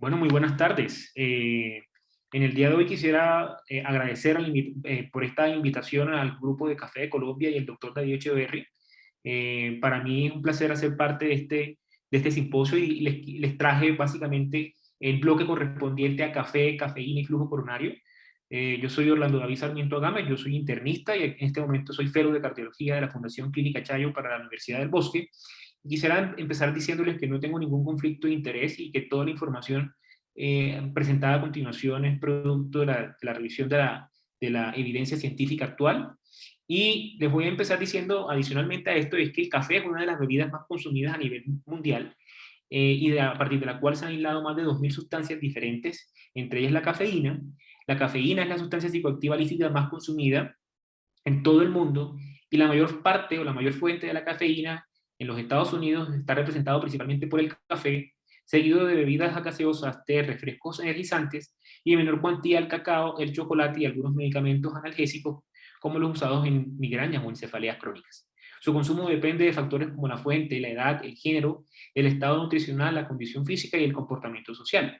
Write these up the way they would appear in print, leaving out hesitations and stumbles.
Bueno, muy buenas tardes. En el día de hoy quisiera agradecer por esta invitación al Grupo de Café de Colombia y el doctor David Echeverry. Para mí es un placer hacer parte de este simposio y les traje básicamente el bloque correspondiente a café, cafeína y flujo coronario. Yo soy Orlando David Sarmiento Agame, yo soy internista y en este momento soy fellow de cardiología de la Fundación Clínica Chayo para la Universidad del Bosque. Quisiera empezar diciéndoles que no tengo ningún conflicto de interés y que toda la información presentada a continuación es producto de la revisión de la evidencia científica actual. Y les voy a empezar diciendo, adicionalmente a esto, es que el café es una de las bebidas más consumidas a nivel mundial a partir de la cual se han aislado más de 2.000 sustancias diferentes, entre ellas la cafeína. La cafeína es la sustancia psicoactiva lícita más consumida en todo el mundo y la mayor parte o la mayor fuente de la cafeína en los Estados Unidos está representado principalmente por el café, seguido de bebidas gaseosas, té, refrescos energizantes y en menor cuantía el cacao, el chocolate y algunos medicamentos analgésicos como los usados en migrañas o en cefaleas crónicas. Su consumo depende de factores como la fuente, la edad, el género, el estado nutricional, la condición física y el comportamiento social.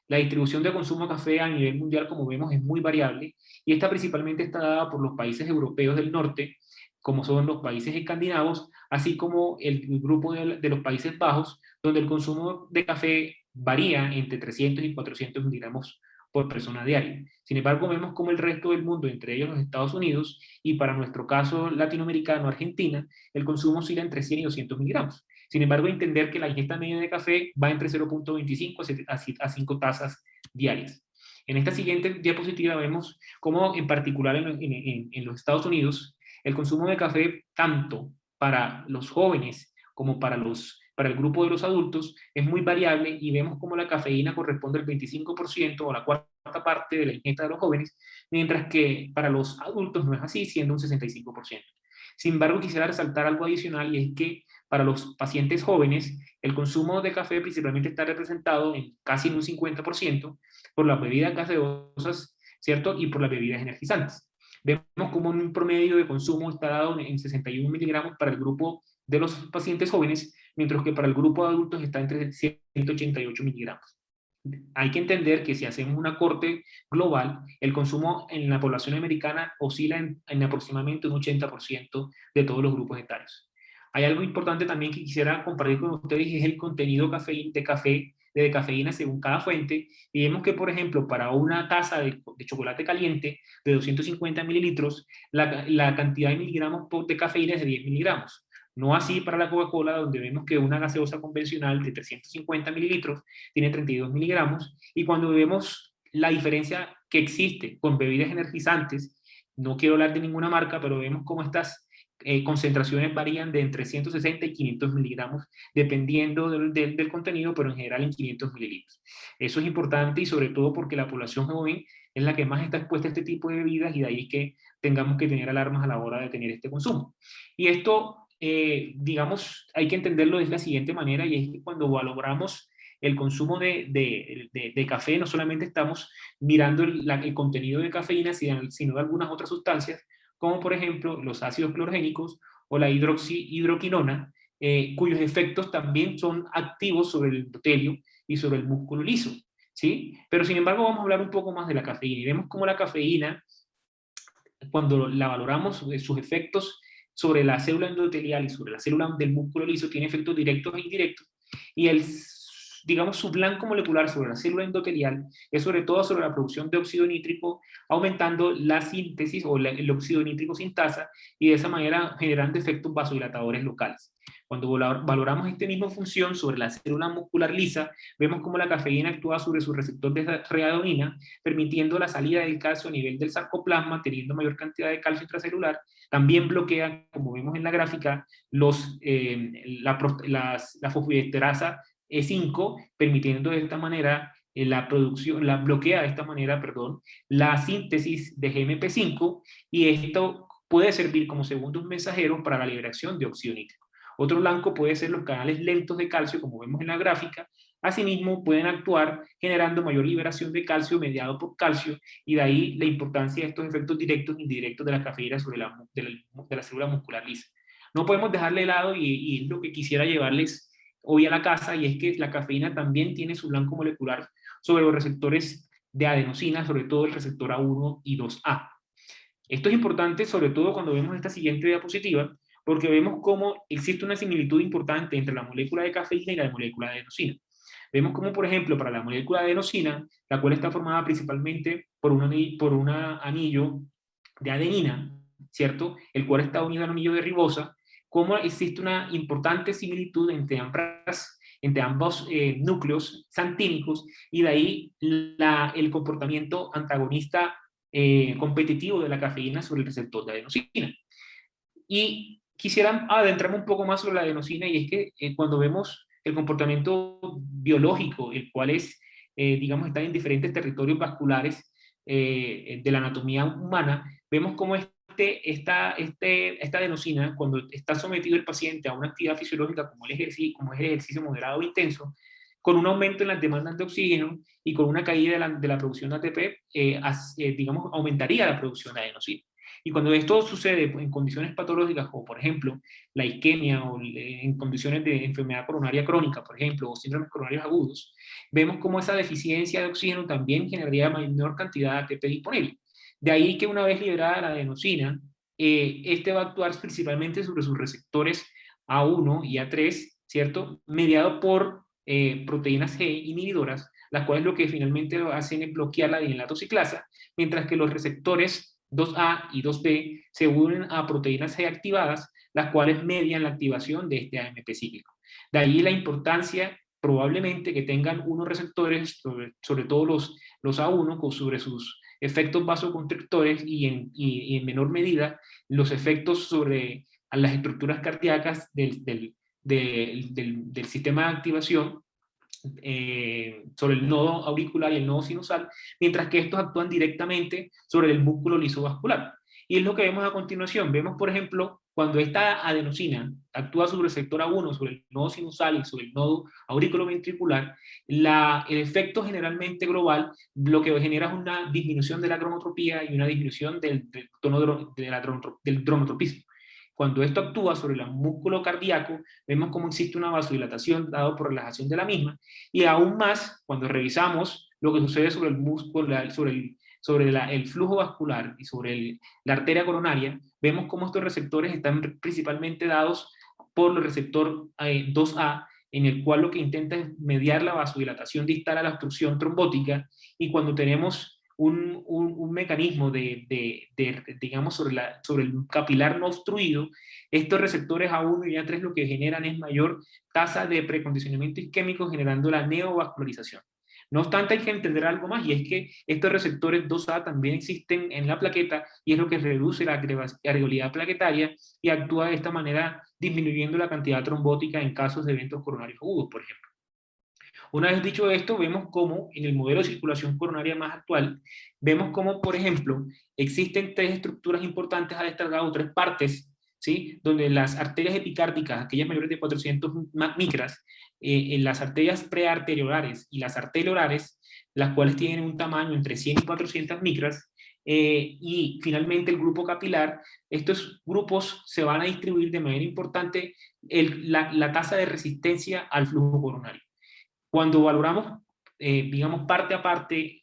La distribución de consumo de café a nivel mundial, como vemos, es muy variable y esta principalmente está dada por los países europeos del norte, como son los países escandinavos, así como el grupo de los Países Bajos, donde el consumo de café varía entre 300 y 400 miligramos por persona diaria. Sin embargo, vemos como el resto del mundo, entre ellos los Estados Unidos, y para nuestro caso latinoamericano, Argentina, el consumo oscila entre 100 y 200 miligramos. Sin embargo, entender que la ingesta media de café va entre 0,25 a 5 tazas diarias. En esta siguiente diapositiva vemos cómo, en particular en los Estados Unidos, el consumo de café, tanto para los jóvenes como para el grupo de los adultos, es muy variable y vemos cómo la cafeína corresponde al 25% o la cuarta parte de la ingesta de los jóvenes, mientras que para los adultos no es así, siendo un 65%. Sin embargo, quisiera resaltar algo adicional y es que para los pacientes jóvenes, el consumo de café principalmente está representado en casi un 50% por las bebidas gaseosas, ¿cierto? Y por las bebidas energizantes. Vemos como un promedio de consumo está dado en 61 miligramos para el grupo de los pacientes jóvenes, mientras que para el grupo de adultos está entre 188 miligramos. Hay que entender que si hacemos una corte global, el consumo en la población americana oscila en aproximadamente un 80% de todos los grupos etarios. Hay algo importante también que quisiera compartir con ustedes y es el contenido de cafeína según cada fuente. Y vemos que, por ejemplo, para una taza de chocolate caliente de 250 mililitros, la cantidad de miligramos de cafeína es de 10 miligramos. No así para la Coca-Cola, donde vemos que una gaseosa convencional de 350 mililitros tiene 32 miligramos, y cuando vemos la diferencia que existe con bebidas energizantes, no quiero hablar de ninguna marca, pero vemos cómo estas concentraciones varían de entre 160 y 500 miligramos, dependiendo del contenido, pero en general en 500 mililitros. Eso es importante y sobre todo porque la población joven es la que más está expuesta a este tipo de bebidas y de ahí que tengamos que tener alarmas a la hora de tener este consumo. Y esto, digamos, hay que entenderlo de la siguiente manera y es que cuando valoramos el consumo de café, no solamente estamos mirando el contenido de cafeína, sino de algunas otras sustancias, como por ejemplo los ácidos clorogénicos o la hidroquinona, cuyos efectos también son activos sobre el endotelio y sobre el músculo liso, ¿sí? Pero sin embargo vamos a hablar un poco más de la cafeína y vemos cómo la cafeína, cuando la valoramos, sus efectos sobre la célula endotelial y sobre la célula del músculo liso tiene efectos directos e indirectos, y digamos, su blanco molecular sobre la célula endotelial es sobre todo sobre la producción de óxido nítrico, aumentando la síntesis o el óxido nítrico sintasa y de esa manera generando efectos vasodilatadores locales. Cuando valoramos esta misma función sobre la célula muscular lisa, vemos cómo la cafeína actúa sobre su receptor de readenina, permitiendo la salida del calcio a nivel del sarcoplasma, teniendo mayor cantidad de calcio intracelular. También bloquea, como vemos en la gráfica, la fosfodiesterasa E5, permitiendo de esta manera bloquea de esta manera, perdón, la síntesis de GMP5, y esto puede servir como segundos mensajeros para la liberación de óxido nítrico. Otro blanco puede ser los canales lentos de calcio, como vemos en la gráfica. Asimismo, pueden actuar generando mayor liberación de calcio mediado por calcio, y de ahí la importancia de estos efectos directos e indirectos de la cafeína sobre la célula muscular lisa. No podemos dejarle de lado, y es lo que quisiera llevarles hoy a la casa, y es que la cafeína también tiene su blanco molecular sobre los receptores de adenosina, sobre todo el receptor A1 y 2A. Esto es importante sobre todo cuando vemos esta siguiente diapositiva, porque vemos cómo existe una similitud importante entre la molécula de cafeína y la molécula de adenosina. Vemos como, por ejemplo, para la molécula de adenosina, la cual está formada principalmente por un anillo de adenina, ¿cierto? El cual está unido a un anillo de ribosa, cómo existe una importante similitud entre ambos núcleos xantínicos, y de ahí el comportamiento antagonista competitivo de la cafeína sobre el receptor de adenosina. Y quisiera adentrarme un poco más sobre la adenosina, y es que cuando vemos el comportamiento biológico, el cual es, digamos, está en diferentes territorios vasculares de la anatomía humana, vemos cómo esta adenosina, cuando está sometido el paciente a una actividad fisiológica como es el ejercicio moderado o intenso, con un aumento en las demandas de oxígeno y con una caída de la producción de ATP, digamos, aumentaría la producción de adenosina. Y cuando esto sucede en condiciones patológicas, como por ejemplo la isquemia, o en condiciones de enfermedad coronaria crónica, por ejemplo, o síndromes coronarios agudos, vemos cómo esa deficiencia de oxígeno también generaría menor cantidad de ATP disponible. De ahí que una vez liberada la adenosina, este va a actuar principalmente sobre sus receptores A1 y A3, ¿cierto? Mediado por proteínas G inhibidoras, las cuales lo que finalmente hacen es bloquear la dinlatociclasa, mientras que los receptores 2A y 2B se unen a proteínas G activadas, las cuales median la activación de este AMP cíclico. De ahí la importancia probablemente que tengan unos receptores, sobre todo los A1, sobre sus efectos vasoconstrictores, y en menor medida los efectos sobre las estructuras cardíacas del sistema de activación sobre el nodo auricular y el nodo sinusal, mientras que estos actúan directamente sobre el músculo lisovascular. Y es lo que vemos a continuación. Vemos, por ejemplo, cuando esta adenosina actúa sobre el receptor A1, sobre el nodo sinusal y sobre el nodo aurículo-ventricular, el efecto generalmente global lo que genera es una disminución de la cronotropía y una disminución del dronotropismo. Cuando esto actúa sobre el músculo cardíaco, vemos cómo existe una vasodilatación dado por relajación de la misma, y aún más cuando revisamos lo que sucede sobre el músculo, el flujo vascular y sobre la arteria coronaria, vemos cómo estos receptores están principalmente dados por el receptor 2A, en el cual lo que intenta es mediar la vasodilatación distal a la obstrucción trombótica, y cuando tenemos un mecanismo digamos, sobre el capilar no obstruido, estos receptores A1 y A3 lo que generan es mayor tasa de precondicionamiento isquémico, generando la neovascularización. No obstante, hay que entender algo más, y es que estos receptores 2A también existen en la plaqueta, y es lo que reduce la arterialidad plaquetaria y actúa de esta manera disminuyendo la cantidad trombótica en casos de eventos coronarios agudos, por ejemplo. Una vez dicho esto, vemos cómo en el modelo de circulación coronaria más actual, vemos cómo, por ejemplo, existen tres estructuras importantes a destacar, o tres partes, ¿sí? Donde las arterias epicárdicas, aquellas mayores de 400 micras, en las arterias prearteriolares y las arteriolares, las cuales tienen un tamaño entre 100 y 400 micras, y finalmente el grupo capilar. Estos grupos se van a distribuir de manera importante la tasa de resistencia al flujo coronario. Cuando valoramos, digamos, parte a parte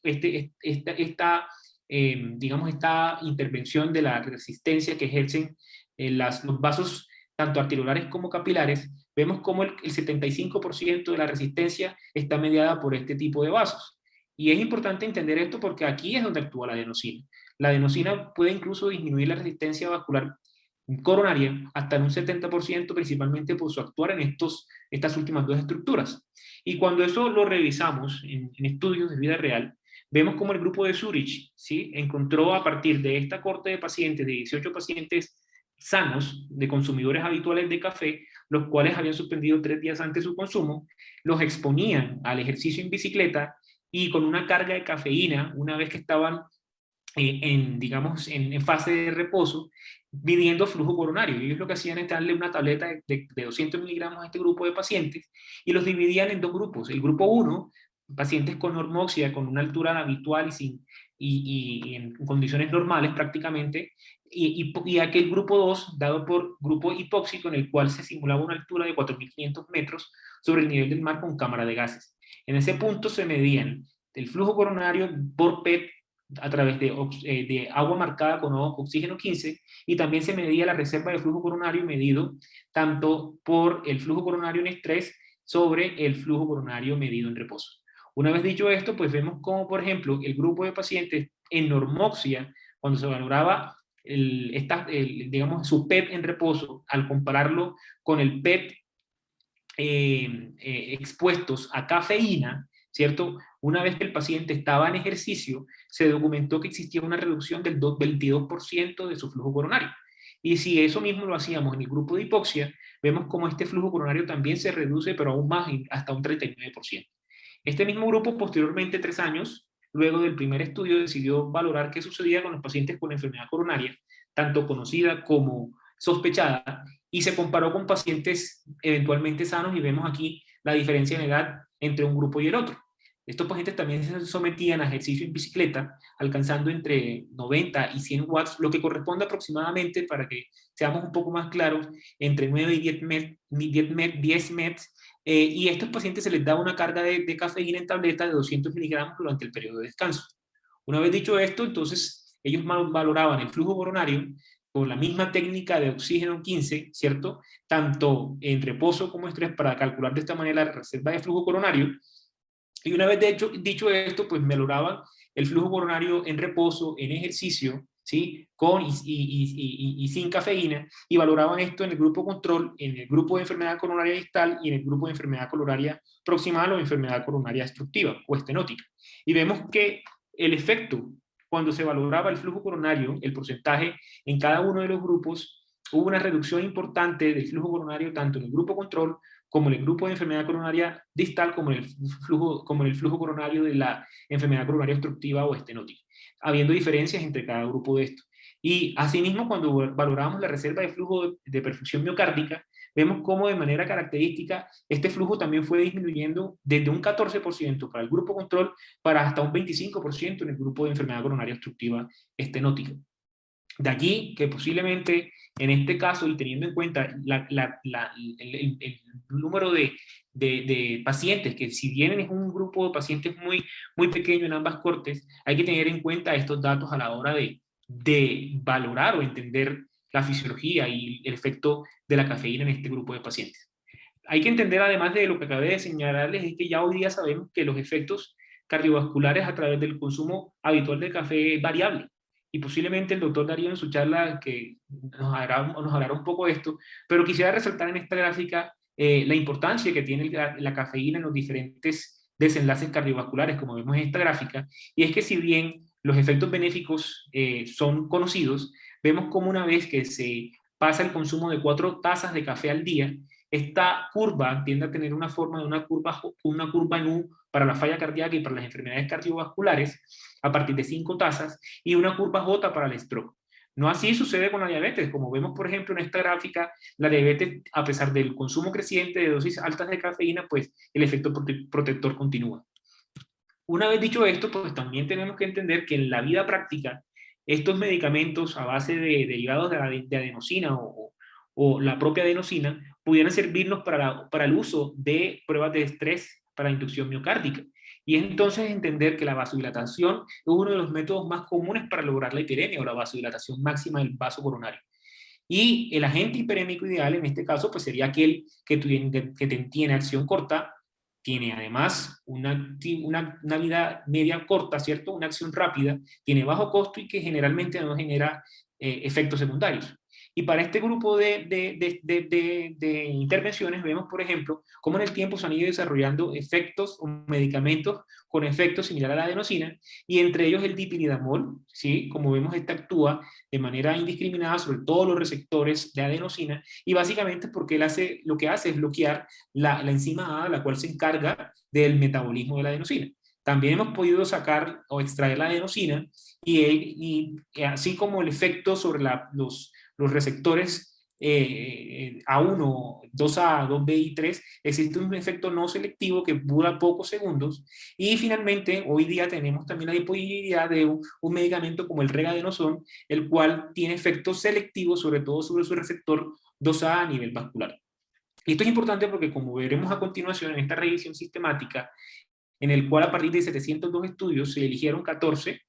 digamos, esta intervención de la resistencia que ejercen los vasos tanto arteriolares como capilares, vemos como el 75% de la resistencia está mediada por este tipo de vasos. Y es importante entender esto porque aquí es donde actúa la adenosina. La adenosina puede incluso disminuir la resistencia vascular coronaria hasta en un 70%, principalmente por su actuar en estas últimas dos estructuras. Y cuando eso lo revisamos en estudios de vida real, vemos como el grupo de Zurich, ¿sí?, encontró a partir de esta corte de pacientes, de 18 pacientes sanos, de consumidores habituales de café, los cuales habían suspendido 3 días antes su consumo, los exponían al ejercicio en bicicleta y con una carga de cafeína, una vez que estaban digamos, en fase de reposo, midiendo flujo coronario. Y ellos lo que hacían es darle una tableta de 200 miligramos a este grupo de pacientes, y los dividían en dos grupos. El grupo 1, pacientes con normoxia, con una altura habitual y en condiciones normales prácticamente, y aquel grupo 2, dado por grupo hipóxico, en el cual se simulaba una altura de 4.500 metros sobre el nivel del mar con cámara de gases. En ese punto se medían del flujo coronario por PET a través de agua marcada con oxígeno 15, y también se medía la reserva de flujo coronario medido tanto por el flujo coronario en estrés sobre el flujo coronario medido en reposo. Una vez dicho esto, pues vemos como, por ejemplo, el grupo de pacientes en normoxia, cuando se valoraba digamos, su PET en reposo, al compararlo con el PET expuestos a cafeína, ¿cierto? Una vez que el paciente estaba en ejercicio, se documentó que existía una reducción del 22% de su flujo coronario. Y si eso mismo lo hacíamos en el grupo de hipoxia, vemos como este flujo coronario también se reduce, pero aún más, hasta un 39%. Este mismo grupo, posteriormente, 3 años, luego del primer estudio, decidió valorar qué sucedía con los pacientes con enfermedad coronaria, tanto conocida como sospechada, y se comparó con pacientes eventualmente sanos, y vemos aquí la diferencia en edad entre un grupo y el otro. Estos pacientes también se sometían a ejercicio en bicicleta, alcanzando entre 90 y 100 watts, lo que corresponde aproximadamente, para que seamos un poco más claros, entre 9 y 10 METs, y a estos pacientes se les da una carga de cafeína en tableta de 200 miligramos durante el periodo de descanso. Una vez dicho esto, entonces ellos valoraban el flujo coronario con la misma técnica de oxígeno 15, ¿cierto? Tanto en reposo como estrés, para calcular de esta manera la reserva de flujo coronario. Y una vez dicho esto, pues valoraban el flujo coronario en reposo, en ejercicio, ¿sí? Con y sin cafeína, y valoraban esto en el grupo control, en el grupo de enfermedad coronaria distal y en el grupo de enfermedad coronaria proximal o enfermedad coronaria obstructiva o estenótica. Y vemos que el efecto, cuando se valoraba el flujo coronario, el porcentaje en cada uno de los grupos, hubo una reducción importante del flujo coronario tanto en el grupo control como en el grupo de enfermedad coronaria distal, como en el flujo coronario de la enfermedad coronaria obstructiva o estenótica, habiendo diferencias entre cada grupo de estos. Y asimismo, cuando valoramos la reserva de flujo de perfusión miocárdica, vemos cómo de manera característica este flujo también fue disminuyendo desde un 14% para el grupo control para hasta un 25% en el grupo de enfermedad coronaria obstructiva estenótica. De allí que posiblemente en este caso, y teniendo en cuenta el número de pacientes, que si bien es un grupo de pacientes muy pequeño en ambas cortes, hay que tener en cuenta estos datos a la hora de valorar o entender la fisiología y el efecto de la cafeína en este grupo de pacientes. Hay que entender, además de lo que acabé de señalarles, es que ya hoy día sabemos que los efectos cardiovasculares a través del consumo habitual de café es variable. Y posiblemente el doctor Darío en su charla que nos hablará un poco de esto, pero quisiera resaltar en esta gráfica la importancia que tiene la cafeína en los diferentes desenlaces cardiovasculares, como vemos en esta gráfica, y es que si bien los efectos benéficos son conocidos, vemos como una vez que se pasa el consumo de 4 tazas de café al día, esta curva tiende a tener una forma de una curva en U para la falla cardíaca y para las enfermedades cardiovasculares a partir de 5 tazas, y una curva J para el stroke. No así sucede con la diabetes. Como vemos, por ejemplo, en esta gráfica, la diabetes, a pesar del consumo creciente de dosis altas de cafeína, pues el efecto protector continúa. Una vez dicho esto, pues también tenemos que entender que en la vida práctica, estos medicamentos a base de derivados de adenosina o la propia adenosina pudieran servirnos para el uso de pruebas de estrés para inducción miocárdica. Y es entonces entender que la vasodilatación es uno de los métodos más comunes para lograr la hiperemia o la vasodilatación máxima del vaso coronario. Y el agente hiperémico ideal en este caso pues sería aquel que tiene acción corta, tiene además una vida media corta, ¿cierto? Una acción rápida, tiene bajo costo y que generalmente no genera efectos secundarios. Y para este grupo de intervenciones vemos, por ejemplo, cómo en el tiempo se han ido desarrollando efectos o medicamentos con efectos similares a la adenosina, y entre ellos el dipinidamol, ¿sí? Como vemos, este actúa de manera indiscriminada sobre todos los receptores de adenosina, y básicamente porque lo que hace es bloquear la enzima A, la cual se encarga del metabolismo de la adenosina. También hemos podido sacar o extraer la adenosina, y así como el efecto sobre los receptores A1, 2A, 2B y 3, existe un efecto no selectivo que dura pocos segundos. Y finalmente, hoy día tenemos también la disponibilidad de un medicamento como el regadenoson, el cual tiene efectos selectivos, sobre todo sobre su receptor 2A a nivel vascular. Y esto es importante porque, como veremos a continuación en esta revisión sistemática, en el cual a partir de 702 estudios se eligieron 14,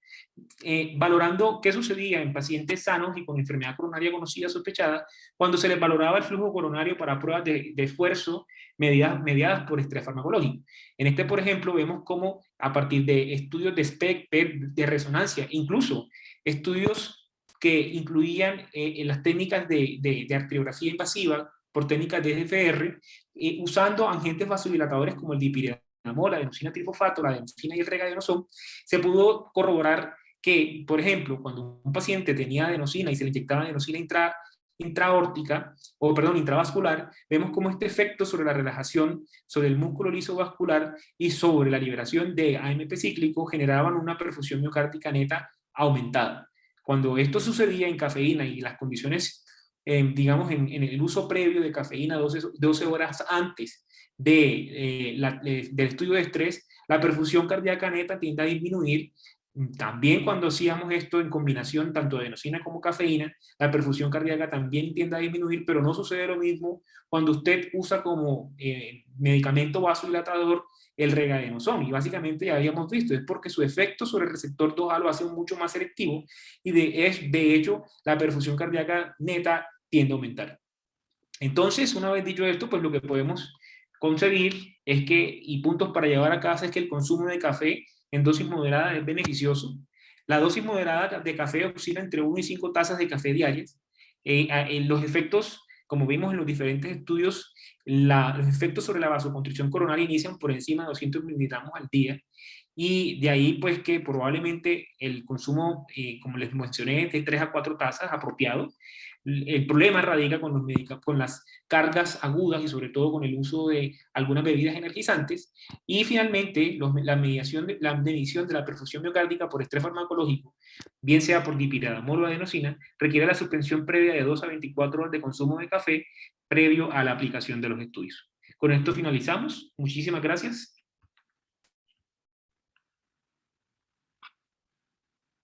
valorando qué sucedía en pacientes sanos y con enfermedad coronaria conocida sospechada cuando se les valoraba el flujo coronario para pruebas de esfuerzo mediadas por estrés farmacológico. En este, por ejemplo, vemos cómo a partir de estudios de SPECT, PET, de resonancia, incluso estudios que incluían las técnicas de arteriografía invasiva por técnicas de DFR, usando agentes vasodilatadores como el dipiridamol, la adenosina trifosfato, la adenosina y el regadenoson, se pudo corroborar que, por ejemplo, cuando un paciente tenía adenosina y se le inyectaba adenosina intraórtica, o perdón, intravascular, vemos cómo este efecto sobre la relajación, sobre el músculo liso vascular y sobre la liberación de AMP cíclico generaban una perfusión miocárdica neta aumentada. Cuando esto sucedía en cafeína y las condiciones, digamos, en el uso previo de cafeína 12 horas antes del estudio de estrés, la perfusión cardíaca neta tiende a disminuir. También cuando hacíamos esto en combinación tanto de adenosina como cafeína, la perfusión cardíaca también tiende a disminuir, pero no sucede lo mismo cuando usted usa como medicamento vasodilatador el regadenoson. Y básicamente ya habíamos visto, es porque su efecto sobre el receptor 2A lo hace mucho más selectivo y de hecho la perfusión cardíaca neta tiende a aumentar. Entonces, una vez dicho esto, pues lo que podemos conseguir es que, y puntos para llevar a casa, es que el consumo de café en dosis moderadas es beneficioso. La dosis moderada de café oscila entre 1 y 5 tazas de café diarias. En los efectos, como vimos en los diferentes estudios, los efectos sobre la vasoconstricción coronaria inician por encima de 200 miligramos al día. Y de ahí, pues, que probablemente el consumo, como les mencioné, de 3 a 4 tazas apropiado. El problema radica con las cargas agudas y sobre todo con el uso de algunas bebidas energizantes. Y finalmente, la medición de la perfusión miocárdica por estrés farmacológico, bien sea por dipiridamol o adenosina, requiere la suspensión previa de 2 a 24 horas de consumo de café previo a la aplicación de los estudios. Con esto finalizamos. Muchísimas gracias